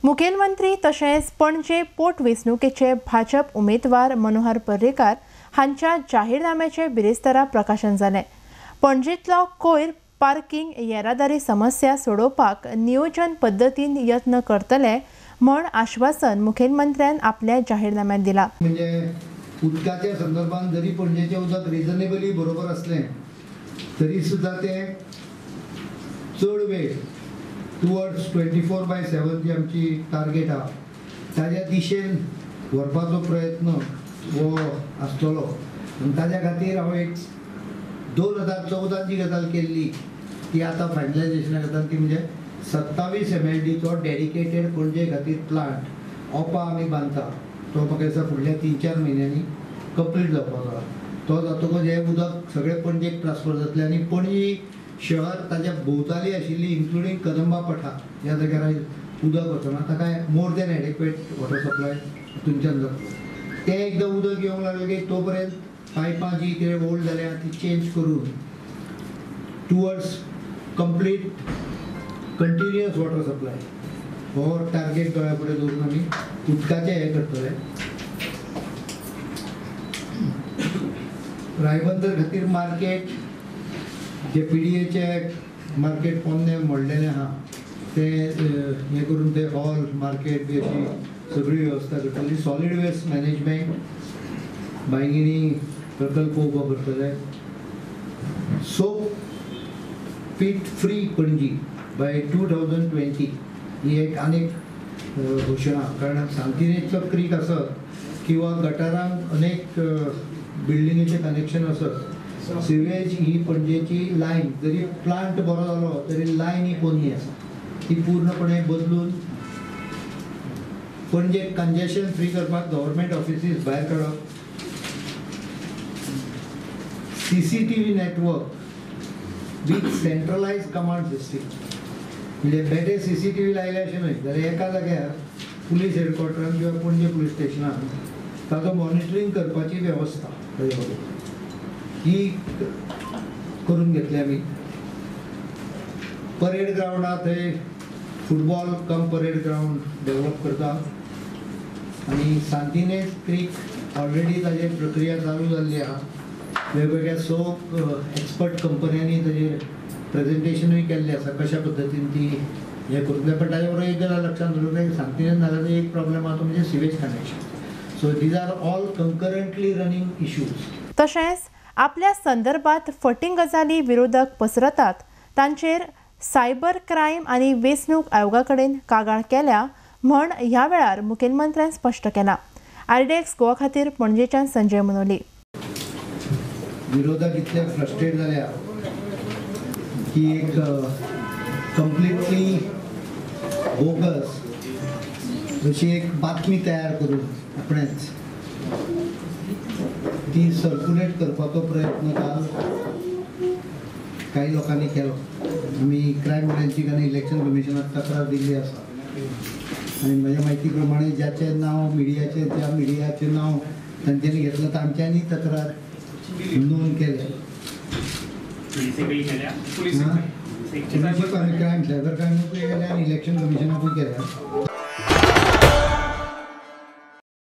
मुखेलमंत्री तशेंच पणजे पोटवेंचणुकेचे भाजप उमेदवार मनोहर पर्रीकार हांच्या जाहीरनाम्याचे बिरेस्तारा प्रकाशन जालें। पणजेंतलो कोयर पार्किंग येरादारी समस्या सोडोवपाक नियोजन पद्दतीन यत्न करतले म्हण आश्वासन मुखेलमंत्र्यान आपल्या जाहीरनाम्यांत दिला। म्हणजे उदकाच्या संदर्भात जरी पणजेचे उदक रिजनेबली बरोबर असले तरी सुद्धा ते चड वेळ टुवर्ड्स 24/7 जी आमची टार्गेट हा ताज्या दिशेन व्हरपाचो प्रयत्न हो आसतलो। ताज्या खातीर हांव एक 2014 जी गजाल केल्ली ती आतां फायनलायजेशना खातीर ती म्हणजे 27 MLDचो डेडिकेटेड पणजे खातीर प्लांट ओपा आमी बांदता। तो म्हाका दिसता फुडल्या 3-4 म्हयन्यांनी कंप्लीट जावपाचो आसा। तो जातकच हे उदक सगळे पणजेक ट्रान्सफर जातलें आनी पणजी शहर ताज्या भोवताली आशिल्ली इन्क्लुडींग कदंबा पठा ह्या जाग्यार उदक वचना ताका more than adequate water supply तुमच्यान जातलो। तें एकदां उदक येवंक लागलें की तो पर्यंत पायपां जी कितें ओल्ड जाल्या ती चेंज करून towards complete continuous water supply हो टार्गेट दोळ्या फुडें दवरून आमी उदकाचें हें करतले। रायबंदर खातीर मार्केट जे PDAचे मार्केट पोन्ने मोडलेले आहा ते हे करून ते हॉल मार्केट बी अशी सगळी वेवस्था करतली। सॉलिड वेस्ट मॅनेजमेंट बांयगिणी प्रकल्प उबो करतले। सोप पीट फ्री पणजी बाय 2020 ही एक अनेक घोषणा। कारण सांतिनेजचो क्रीक आसत किंवा गटारांक अनेक बिल्डिंगेचे कनेक्शन असत सिवेज ही पणजेची लायन जरी प्लांट बरो जालो तरी लायन ही पोरणी आसा ती पूर्णपणे बदलून पणजे कंजेशन फ्री करपाक गव्हर्मेंट ऑफिसीस भायर काडप। CCTV network with centralise command system म्हणजे बेटे CCTV लायले अशें न्हय जाल्यार एका जाग्यार पुलीस हेडक्वॉर्टरान किंवा पणजे पुलीस स्टेशनान ताजो मॉनिटरींग करपाची वेवस्था ही करून घेतली आमी। परेड ग्राउंडार थंय फुटबॉल कम परेड ग्राउंड डेव्हलप करता आनी सांतिनेज क्रीक ऑलरेडी ताजेर प्रक्रिया चालू जाल्ली आहा। वेगवेगळ्या सोप एक्सपर्ट कंपन्यांनी ताजेर प्रेजेंटेशनूय केल्लें आसा कशा पद्दतीन ती हें करून पण ताजे बरोबर एक गजाल लक्षांत दवरूंक जाय सांतिनेज नाल्यार एक प्रॉब्लेम आहा तो म्हणजे sewage connection. So these are all concurrently running issues. तशेंच आपल्या संदर्भात फटींग गजाली विरोधक पसरतात तांचेर सायबर क्रायम आनी वेंचणूक आयोगा कडेन कागाळ केल्या म्हण ह्या वेळार मुखेलमंत्र्यान स्पश्ट केला। IDX गोवा खातीर पणजेच्यान संजय मनोली। विरोधक इतले फ्रस्ट्रेट जाल्या की एक कंप्लिटली बोगस अशी एक बातमी तयार करून आपणेच ती सर्क्युलेट करपाचो प्रयत्न काल काही लोकांनी केलो। आमी क्रायम ब्रँचीक आनी इलेक्शन कमिशनाक तक्रार दिल्ली आसा आनी म्हज्या म्हायती प्रमाणे ज्याचें नांव मिडियाचें ज्या मिडियाचें नांव तांच्यांनी घेतलं तांच्यांनी तक्रार नोंद केल्या। पुलिस क्रायम सायबर क्रायमूय केल्या आनी इलेक्शन कमिशनाकूय केल्या।